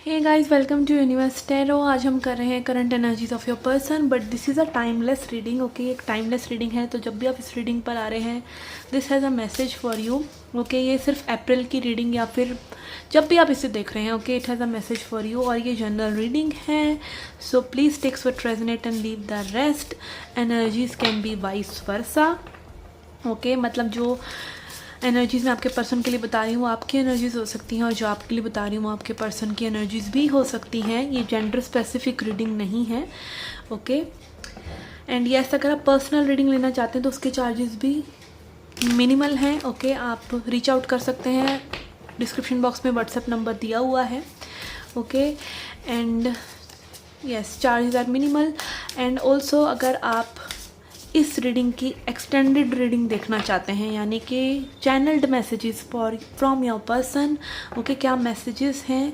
Hey guys, welcome to universe tarot. आज हम कर रहे हैं current energies of your person, but this is a timeless reading. Okay, एक टाइमलेस रीडिंग है, तो जब भी आप इस रीडिंग पर आ रहे हैं, this has a message for you. Okay, ये सिर्फ अप्रैल की रीडिंग या फिर जब भी आप इसे देख रहे हैं, okay, it has a message for you. और ये जनरल रीडिंग है, so please takes what resonate and leave the rest. Energies can be vice versa. Okay, मतलब जो एनर्जीज़ मैं आपके पर्सन के लिए बता रही हूँ, आपकी एनर्जीज़ हो सकती हैं, और जो आपके लिए बता रही हूँ आपके पर्सन की एनर्जीज़ भी हो सकती हैं। ये जेंडर स्पेसिफिक रीडिंग नहीं है। ओके, एंड यस, अगर आप पर्सनल रीडिंग लेना चाहते हैं तो उसके चार्जेस भी मिनिमल हैं। ओके, आप रीच आउट कर सकते हैं, डिस्क्रिप्शन बॉक्स में व्हाट्सएप नंबर दिया हुआ है। Okay, and yes, charges are minimal. And also अगर आप इस रीडिंग की एक्सटेंडेड रीडिंग देखना चाहते हैं, यानी कि channelled messages from your person, okay, क्या मैसेजेस हैं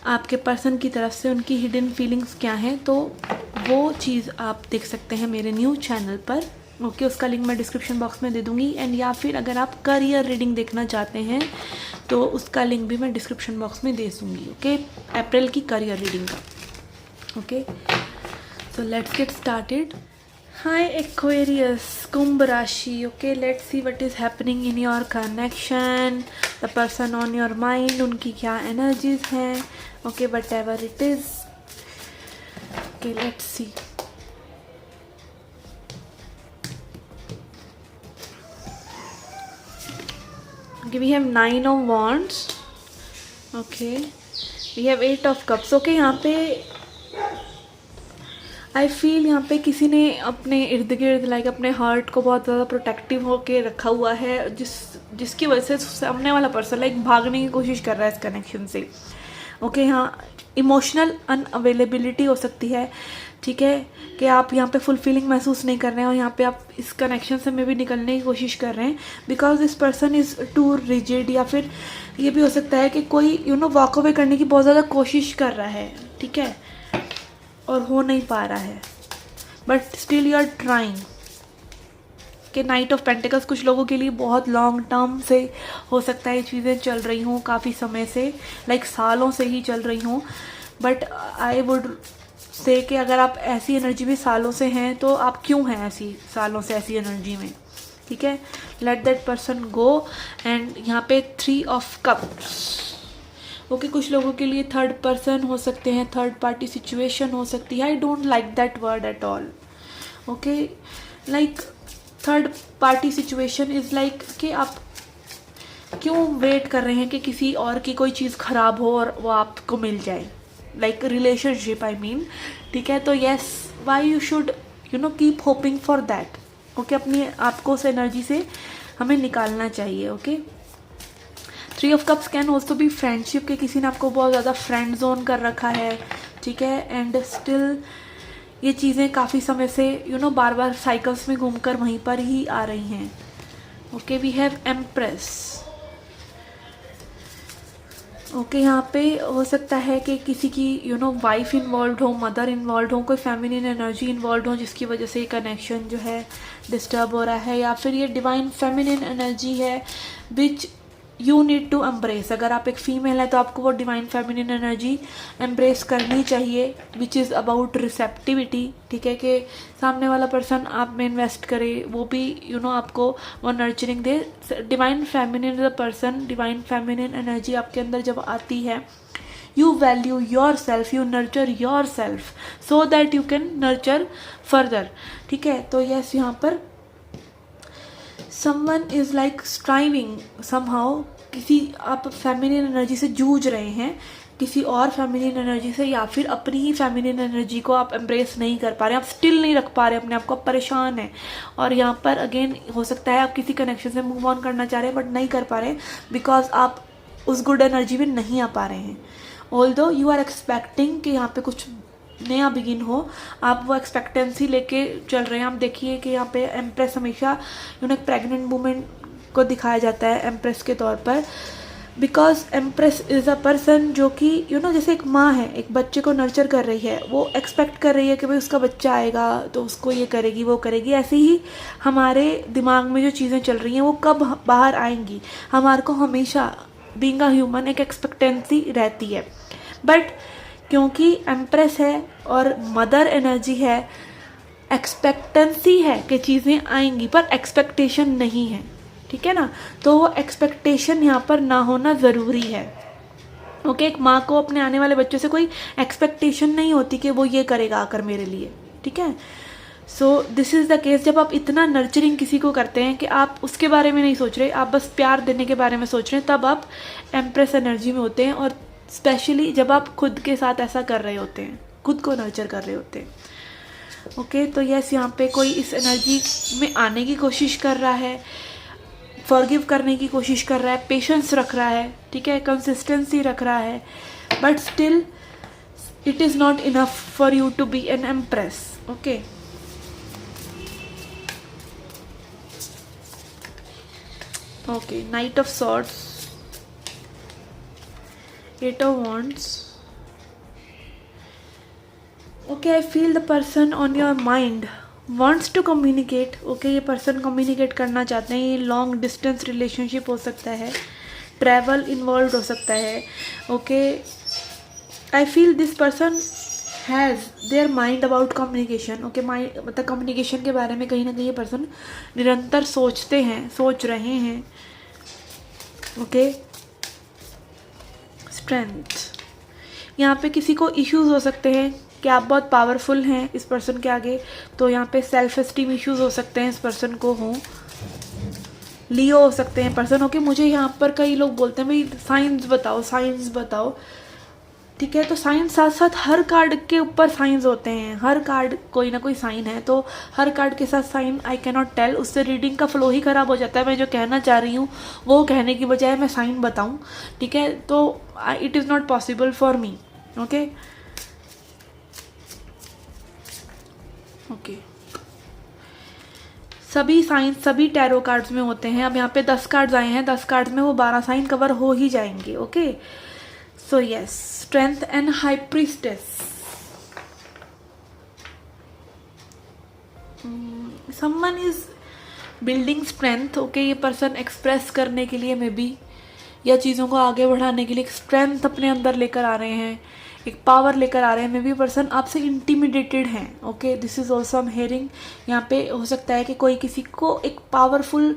आपके पर्सन की तरफ से, उनकी हिडन फीलिंग्स क्या हैं, तो वो चीज़ आप देख सकते हैं मेरे न्यू चैनल पर। ओके, उसका लिंक मैं डिस्क्रिप्शन बॉक्स में दे दूँगी। एंड या फिर अगर आप करियर रीडिंग देखना चाहते हैं तो उसका लिंक भी मैं डिस्क्रिप्शन बॉक्स में दे दूँगी। ओके, अप्रैल की करियर रीडिंग का। Okay, so let's get started. Hi Aquarius, Kumbh Rashi. Okay, let's see what is happening in your connection. The person on your mind, उनकी क्या energies हैं. Okay, whatever it is. Okay, let's see. Okay, we have 9 of Wands. Okay, we have 8 of Cups. Okay, यहाँ पे I feel यहाँ पे किसी ने अपने इर्द गिर्द लाइक अपने हार्ट को बहुत ज़्यादा प्रोटेक्टिव होके रखा हुआ है, जिसकी वजह से सामने वाला पर्सन लाइक भागने की कोशिश कर रहा है इस कनेक्शन से। ओके, यहाँ इमोशनल अनअवेलेबिलिटी हो सकती है, ठीक है, कि आप यहाँ पे फुलफिलिंग महसूस नहीं कर रहे हैं और यहाँ पे आप इस कनेक्शन से में भी निकलने की कोशिश कर रहे हैं because this person is too rigid. या फिर ये भी हो सकता है कि कोई वॉक अवे करने की बहुत ज़्यादा कोशिश कर रहा है, ठीक है, और हो नहीं पा रहा है, but still you are trying. कि नाइट ऑफ पेंटिकल्स कुछ लोगों के लिए बहुत लॉन्ग टर्म से हो सकता है ये चीज़ें चल रही हों, काफ़ी समय से, लाइक सालों से ही चल रही हों। बट आई वुड से कि अगर आप ऐसी एनर्जी में सालों से हैं तो आप क्यों हैं ऐसी सालों से ऐसी एनर्जी में, ठीक है। Let that person go. And यहाँ पे 3 ऑफ कप्स। ओके, कुछ लोगों के लिए थर्ड पर्सन हो सकते हैं, थर्ड पार्टी सिचुएशन हो सकती है। I don't like that word at all. Okay, like third party situation is like कि आप क्यों वेट कर रहे हैं कि किसी और की कोई चीज़ ख़राब हो और वो आपको मिल जाए, लाइक रिलेशनशिप आई मीन, ठीक है। तो yes, why you should keep hoping for that. Okay, अपनी आपको उस एनर्जी से हमें निकालना चाहिए। Okay, 3 of cups can also भी फ्रेंडशिप, के किसी ने आपको बहुत ज़्यादा फ्रेंड जोन कर रखा है, ठीक है। एंड स्टिल ये चीज़ें काफ़ी समय से बार बार साइकिल्स में घूमकर वहीं पर ही आ रही हैं। Okay, we have empress. Okay, यहाँ पे हो सकता है कि किसी की वाइफ इन्वॉल्व हो, मदर इन्वॉल्व हो, कोई फेमिनिन एनर्जी इन्वॉल्व हो, जिसकी वजह से ये कनेक्शन जो है डिस्टर्ब हो रहा है। या फिर ये डिवाइन फेमिनिन एनर्जी है which you need to embrace. अगर आप एक फीमेल है तो आपको वो डिवाइन फेमिनिन एनर्जी एम्ब्रेस करनी चाहिए, विच इज़ अबाउट रिसेप्टिविटी, ठीक है, कि सामने वाला पर्सन आप में इन्वेस्ट करे, वो भी आपको वो nurturing they. Divine feminine is a person, divine feminine energy आपके अंदर जब आती है, you value your self, you nurture your self so that you can nurture further, ठीक है। तो यस, यहाँ पर someone is like striving somehow, किसी आप फेमिनिन एनर्जी से जूझ रहे हैं, किसी और फेमिनिन एनर्जी से, या फिर अपनी ही फेमिनिन एनर्जी को आप एम्ब्रेस नहीं कर पा रहे, आप स्टिल नहीं रख पा रहे अपने आप को, आप परेशान हैं। और यहाँ पर अगेन हो सकता है आप किसी कनेक्शन से मूव ऑन करना चाह रहे हैं बट नहीं कर पा रहे बिकॉज आप उस गुड एनर्जी में नहीं आ पा रहे हैं। ऑल्दो यू आर एक्सपेक्टिंग कि यहाँ पे कुछ नया बिगिन हो, आप वो एक्सपेक्टेंसी लेके चल रहे हैं। आप देखिए कि यहाँ पे एम्प्रेस हमेशा एक प्रेग्नेंट वुमेन को दिखाया जाता है एम्प्रेस के तौर पर, because empress is a person जो कि जैसे एक माँ है, एक बच्चे को नर्चर कर रही है, वो एक्सपेक्ट कर रही है कि भाई उसका बच्चा आएगा तो उसको ये करेगी वो करेगी। ऐसे ही हमारे दिमाग में जो चीज़ें चल रही हैं वो कब बाहर आएंगी, हमारे को हमेशा बीइंग अ ह्यूमन एक एक्सपेक्टेंसी रहती है। बट क्योंकि एम्प्रेस है और मदर एनर्जी है, एक्सपेक्टेंसी है कि चीज़ें आएंगी, पर एक्सपेक्टेशन नहीं है, ठीक है ना। तो वो एक्सपेक्टेशन यहाँ पर ना होना ज़रूरी है। ओके, एक माँ को अपने आने वाले बच्चों से कोई एक्सपेक्टेशन नहीं होती कि वो ये करेगा आकर मेरे लिए, ठीक है। So this is the case, जब आप इतना नर्चरिंग किसी को करते हैं कि आप उसके बारे में नहीं सोच रहे, आप बस प्यार देने के बारे में सोच रहे हैं, तब आप एम्प्रेस एनर्जी में होते हैं। और स्पेशली जब आप खुद के साथ ऐसा कर रहे होते हैं, खुद को नर्चर कर रहे होते हैं। ओके, तो यस, यहाँ पे कोई इस एनर्जी में आने की कोशिश कर रहा है, फॉरगिव करने की कोशिश कर रहा है, पेशेंस रख रहा है, ठीक है, कंसिस्टेंसी रख रहा है, but still it is not enough for you to be an empress. Okay, okay, Knight of Swords, 8 of Wands. Okay, I feel the person on your mind wants to communicate. Okay, ये person communicate करना चाहते हैं, ये long distance relationship हो सकता है, travel involved हो सकता है। Okay, I feel this person has their mind about communication. Okay, mind मतलब communication के बारे में कहीं ना कहीं ये person निरंतर सोचते हैं, सोच रहे हैं। ओके, स्ट्रेंथ, यहाँ पे किसी को इश्यूज हो सकते हैं कि आप बहुत पावरफुल हैं इस पर्सन के आगे, तो यहाँ पे सेल्फ एस्टीम इश्यूज हो सकते हैं इस पर्सन को हो। लियो हो सकते हैं पर्सन। ओके, मुझे यहाँ पर कई लोग बोलते हैं भाई साइंस बताओ, साइंस बताओ, ठीक है। तो साइन साथ साथ हर कार्ड के ऊपर साइंस होते हैं, हर कार्ड कोई ना कोई साइन है, तो हर कार्ड के साथ sign I can not tell, उससे रीडिंग का फ्लो ही ख़राब हो जाता है। मैं जो कहना चाह रही हूँ वो कहने की बजाय मैं साइन बताऊँ, ठीक है, तो it is not possible for me. Okay okay, सभी साइन सभी टैरो कार्ड्स में होते हैं। अब यहाँ पे 10 कार्ड्स आए हैं, 10 कार्ड्स में वो 12 साइन कवर हो ही जाएंगे। Okay, so yes, strength and high priestess. Someone is building strength. Okay, ये पर्सन एक्सप्रेस करने के लिए मे बी, या चीज़ों को आगे बढ़ाने के लिए एक स्ट्रेंथ अपने अंदर लेकर आ रहे हैं, एक पावर लेकर आ रहे हैं। मे बी पर्सन आपसे इंटिमिडेटेड हैं। Okay, this is also I am hearing. यहाँ पे हो सकता है कि कोई किसी को एक पावरफुल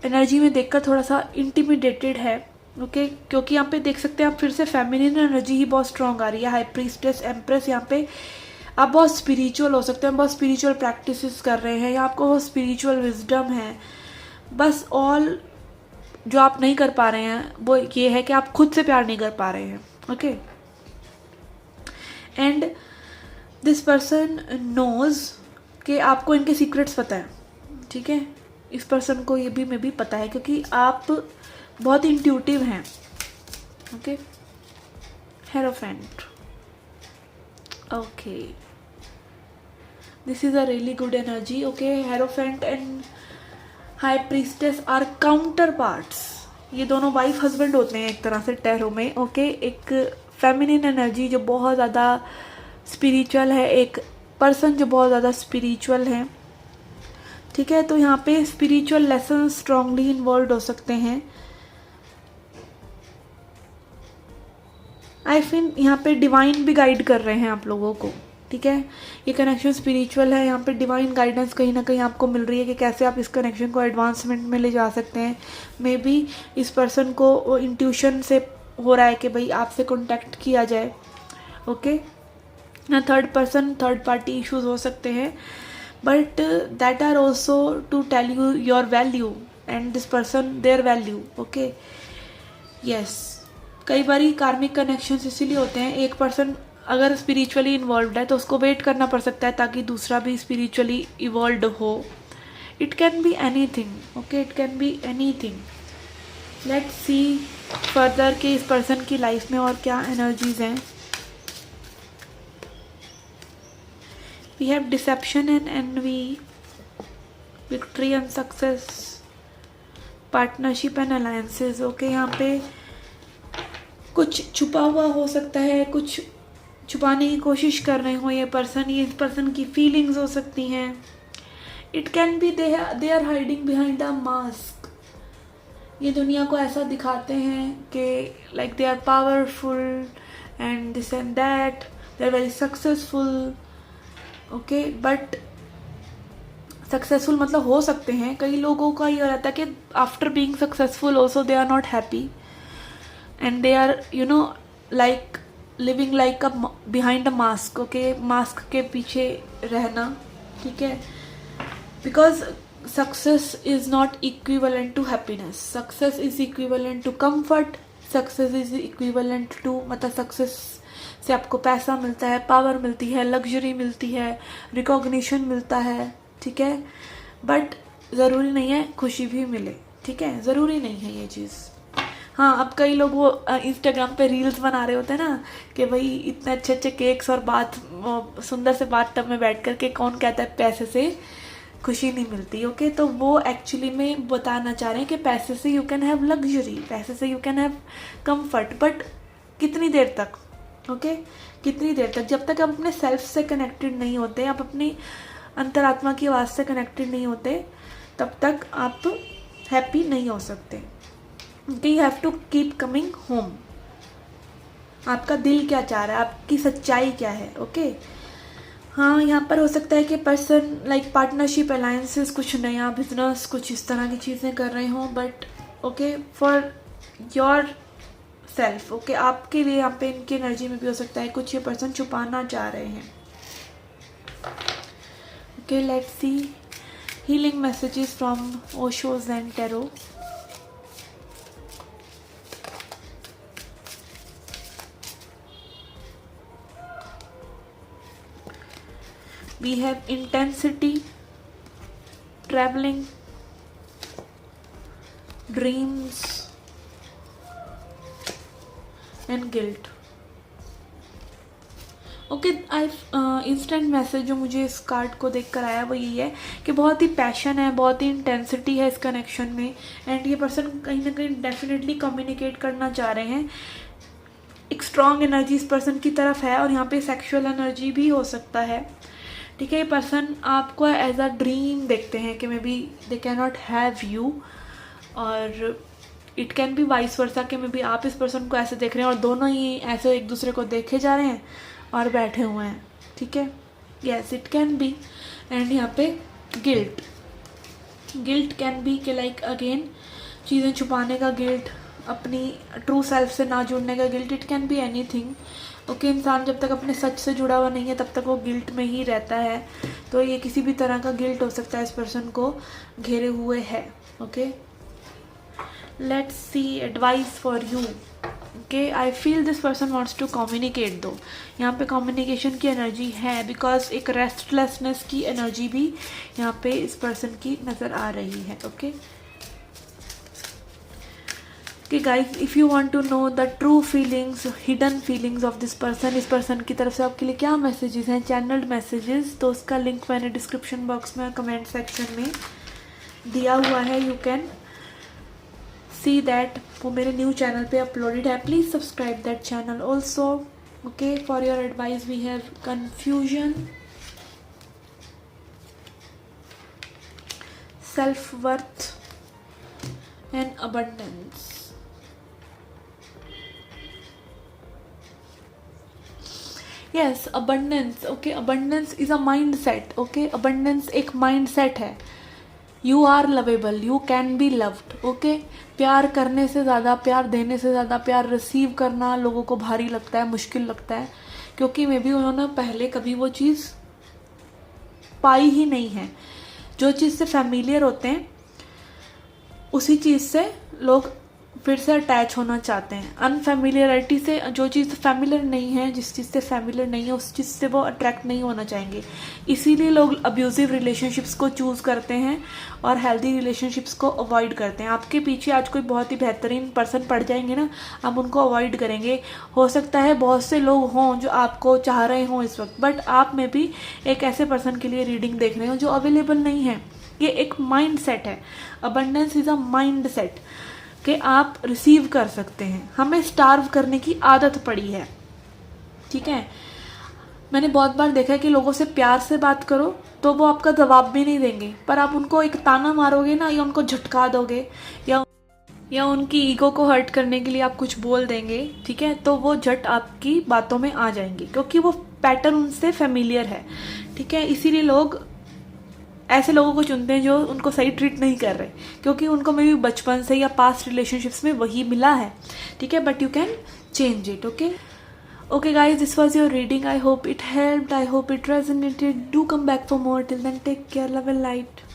एनर्जी में देखकर थोड़ा सा इंटिमिडेटेड है। ओके, क्योंकि यहाँ पे देख सकते हैं आप फिर से फेमिनिन एनर्जी ही बहुत स्ट्रॉन्ग आ रही है। हाई प्रीस्टेस, एम्प्रेस, यहाँ पे आप बहुत स्पिरिचुअल हो सकते हैं, बहुत स्पिरिचुअल प्रैक्टिसेस कर रहे हैं, या आपको बहुत स्पिरिचुअल विजडम है। बस ऑल जो आप नहीं कर पा रहे हैं वो ये है कि आप खुद से प्यार नहीं कर पा रहे हैं। Okay, and this person knows कि आपको इनके सीक्रेट्स पता है, ठीक है। इस पर्सन को ये भी मे भी पता है क्योंकि आप बहुत इंट्यूटिव हैं। Okay, hierophant. Okay, this is a really good energy. Okay, hierophant and high priestess are counter parts. ये दोनों वाइफ हस्बैंड होते हैं एक तरह से टैरो में। ओके, एक फेमिनिन एनर्जी जो बहुत ज़्यादा स्पिरिचुअल है, एक पर्सन जो बहुत ज़्यादा स्पिरिचुअल है, ठीक है। तो यहाँ पे स्पिरिचुअल लेसन स्ट्रांगली इन्वॉल्व हो सकते हैं। आई फील यहाँ पे डिवाइन भी गाइड कर रहे हैं आप लोगों को, ठीक है। ये कनेक्शन स्पिरिचुअल है, यहाँ पे डिवाइन गाइडेंस कहीं ना कहीं आपको मिल रही है कि कैसे आप इस कनेक्शन को एडवांसमेंट में ले जा सकते हैं। मे बी इस पर्सन को इंट्यूशन से हो रहा है कि भाई आपसे कॉन्टैक्ट किया जाए। ओके, ना third person, third party issues हो सकते हैं, but that are also to tell you your value and this person their value. Okay, yes, कई बार कार्मिक कनेक्शंस इसीलिए होते हैं, एक पर्सन अगर स्पिरिचुअली इन्वॉल्व है तो उसको वेट करना पड़ सकता है ताकि दूसरा भी स्पिरिचुअली इवॉल्व हो। It can be anything. Okay, it can be anything. Let's see further कि इस पर्सन की लाइफ में और क्या एनर्जीज हैं। We have deception and envy, victory and success, partnership and alliances. Okay, यहाँ पे कुछ छुपा हुआ हो सकता है, कुछ छुपाने की कोशिश कर रहे हो ये पर्सन, ये इस पर्सन की फीलिंग्स हो सकती हैं। It can be they are hiding behind a mask. ये दुनिया को ऐसा दिखाते हैं कि like they are powerful and this and that, they're very successful. Okay, but successful मतलब हो सकते हैं, कई लोगों का ये रहता है कि after being successful also they are not happy and they are like living like a behind a mask. Okay, mask के पीछे रहना. ठीक है, because success is not equivalent to happiness. Success is equivalent to comfort. Success is equivalent to मतलब success से आपको पैसा मिलता है, पावर मिलती है, लग्जरी मिलती है, रिकॉग्निशन मिलता है. ठीक है, बट ज़रूरी नहीं है खुशी भी मिले. ठीक है, ज़रूरी नहीं है ये चीज़. हाँ, अब कई लोग वो इंस्टाग्राम पे रील्स बना रहे होते हैं ना कि भाई इतने अच्छे अच्छे केक्स और सुंदर से बाथ टब में बैठ कर के कौन कहता है पैसे से खुशी नहीं मिलती. ओके, तो वो एक्चुअली में बताना चाह रहे हैं कि पैसे से यू कैन हैव लग्जरी, पैसे से you can have comfort, but कितनी देर तक. ओके, कितनी देर तक? जब तक आप अपने सेल्फ से कनेक्टेड नहीं होते, आप अपनी अंतरात्मा की आवाज़ से कनेक्टेड नहीं होते, तब तक आप हैप्पी नहीं हो सकते. You have to keep coming home. आपका दिल क्या चाह रहा है, आपकी सच्चाई क्या है. ओके, हाँ, यहाँ पर हो सकता है कि पर्सन लाइक पार्टनरशिप, अलायंसेस, कुछ नया बिजनेस, कुछ इस तरह की चीज़ें कर रहे हों, but okay for your self. Okay, आपके लिए यहाँ पे इनकी एनर्जी में भी हो सकता है कुछ ये पर्सन छुपाना चाह रहे हैं. Okay, let's see healing messages from Osho Zen Tarot. We have intensity, traveling, dreams, and guilt. Okay, instant message जो मुझे इस कार्ड को देख कर आया वो यही है कि बहुत ही पैशन है, बहुत ही इंटेंसिटी है इस कनेक्शन में, एंड ये पर्सन कहीं ना कहीं डेफिनेटली कम्युनिकेट करना चाह रहे हैं. एक स्ट्रॉन्ग एनर्जी इस पर्सन की तरफ है, और यहाँ पे सेक्सुअल एनर्जी भी हो सकता है. ठीक है, ये पर्सन आपको एज अ ड्रीम देखते हैं कि मे बी दे कैन नॉट हैव यू, और it can be vice versa कि मे बी आप इस पर्सन को ऐसे देख रहे हैं और दोनों ही ऐसे एक दूसरे को देखे जा रहे हैं और बैठे हुए हैं. ठीक है, yes it can B. And यहाँ पे गिल्ट कैन बी कि लाइक अगेन चीज़ें छुपाने का गिल्ट, अपनी ट्रू सेल्फ से ना जुड़ने का guilt. It can be anything. Okay, इंसान जब तक अपने सच से जुड़ा हुआ नहीं है तब तक वो गिल्ट में ही रहता है. तो ये किसी भी तरह का गिल्ट हो सकता है इस पर्सन को घेरे हुए है. Okay, let's see advice for you. Okay, I feel this person wants to communicate. दो यहाँ पे कम्युनिकेशन की एनर्जी है, बिकॉज एक रेस्टलेसनेस की एनर्जी भी यहाँ पे इस पर्सन की नज़र आ रही है. ओके, कि guys if you want to know the true feelings, hidden feelings of this person, इस पर्सन की तरफ से आपके लिए क्या मैसेजेस हैं, चैनल्ड मैसेजेस, तो उसका लिंक मैंने डिस्क्रिप्शन बॉक्स में कमेंट सेक्शन में दिया हुआ है. You can see that. वो मेरे न्यू चैनल पे अपलोडेड है. Please subscribe that channel also. Okay, for your advice we have confusion, self worth and abundance. Yes, abundance. Okay, abundance is a mind set. Okay, abundance एक mind set है. You are lovable, you can be loved. Okay, प्यार करने से ज़्यादा, प्यार देने से ज़्यादा प्यार रिसीव करना लोगों को भारी लगता है, मुश्किल लगता है, क्योंकि मे बी उन्होंने पहले कभी वो चीज़ पाई ही नहीं है. जो चीज़ से फैमिलियर होते हैं उसी चीज़ से लोग फिर से अटैच होना चाहते हैं. अनफेमिलियरिटी से, जो चीज़ फैमिलियर नहीं है, जिस चीज़ से फैमिलियर नहीं है उस चीज़ से वो अट्रैक्ट नहीं होना चाहेंगे. इसीलिए लोग अब्यूजिव रिलेशनशिप्स को चूज़ करते हैं और हेल्दी रिलेशनशिप्स को अवॉइड करते हैं. आपके पीछे आज कोई बहुत ही बेहतरीन पर्सन पड़ जाएंगे ना, आप उनको अवॉइड करेंगे. हो सकता है बहुत से लोग हों जो आपको चाह रहे हों इस वक्त, बट आप में भी एक ऐसे पर्सन के लिए रीडिंग देख रहे हो जो अवेलेबल नहीं है. ये एक माइंड सेट है. Abundance is a mind set कि आप रिसीव कर सकते हैं. हमें स्टार्व करने की आदत पड़ी है. ठीक है, मैंने बहुत बार देखा है कि लोगों से प्यार से बात करो तो वो आपका जवाब भी नहीं देंगे, पर आप उनको एक ताना मारोगे ना, या उनको झटका दोगे, या या उनकी ईगो को हर्ट करने के लिए आप कुछ बोल देंगे, ठीक है, तो वो झट आपकी बातों में आ जाएंगे क्योंकि वो पैटर्न उनसे फेमिलियर है, ठीक है। इसीलिए लोग ऐसे लोगों को चुनते हैं जो उनको सही ट्रीट नहीं कर रहे, क्योंकि उनको मे भी बचपन से या पास्ट रिलेशनशिप्स में वही मिला है, ठीक है। But you can change it, okay. Okay guys, this was your reading. I hope it helped. I hope it resonated. Do come back for more. Till then, take care. Love and light.